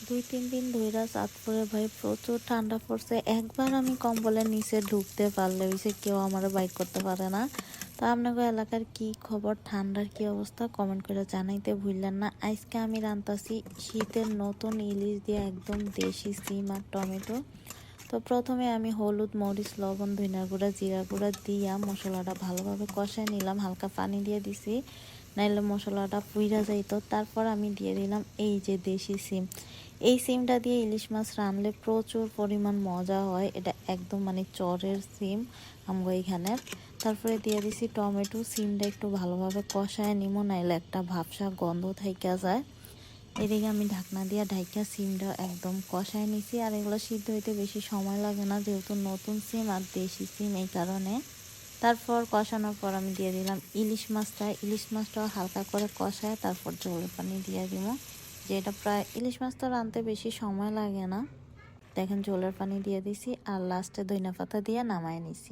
2-3 দিন ধইরা চাঁদপুরে ভাই প্রচুর ঠান্ডা পড়ছে। একবার আমি কম্বলের নিচে ঢুকতে পারলে হইছে কেউ আমারে বাইর করতে পারে না। তো আপনাদের এলাকার কি খবর, ঠান্ডার কি অবস্থা কমেন্ট করে জানাইতে ভুললেন না। আজকে আমি রান্তাছি শীতের নতুন ইলিশ দিয়ে একদম দেশি সিম আর টমেটো। তো প্রথমে আমি হলুদ, মরিচ, লবণ, ধনিয়া গুঁড়া, জিরা গুঁড়া দিয়া মশলাটা ভালোভাবে কষায় নিলাম। হালকা পানি দিয়ে দিছি, নাইলে মশলাটা পুইরা যাইতো। তারপর আমি দিয়ে দিলাম এই যে দেশি সিম। এই সিমটা দিয়ে ইলিশ মাছ রানলে প্রচুর পরিমাণ মজা হয়। এটা একদম মানে চরের সিম আমগো এইখানের। তারপরে দিয়ে দিছি টমেটো। সিমটা একটু ভালোভাবে কষায় নিমো, নাইলে একটা ভাবসা গন্ধ থাইকা যায়। এদিকে আমি ঢাকনা দিয়ে ঢাইকা সিমটা একদম কষায় নিছি। আর এগুলো সিদ্ধ হইতে বেশি সময় লাগে না, যেহেতু নতুন সিম আর দেশি সিম, এই কারণে। তারপর কষানোর পর আমি দিয়ে দিলাম ইলিশ মাছটা। ইলিশ মাছটাও হালকা করে কষায় তারপর ঝোলের পানি দিয়ে দিব। যেটা প্রায় ইলিশ মাছ তো রাঁধতে বেশি সময় লাগে না। দেখেন ঝোলের পানি দিয়ে দিছি আর লাস্টে ধনিয়া পাতা দিয়ে নামায় নিছি।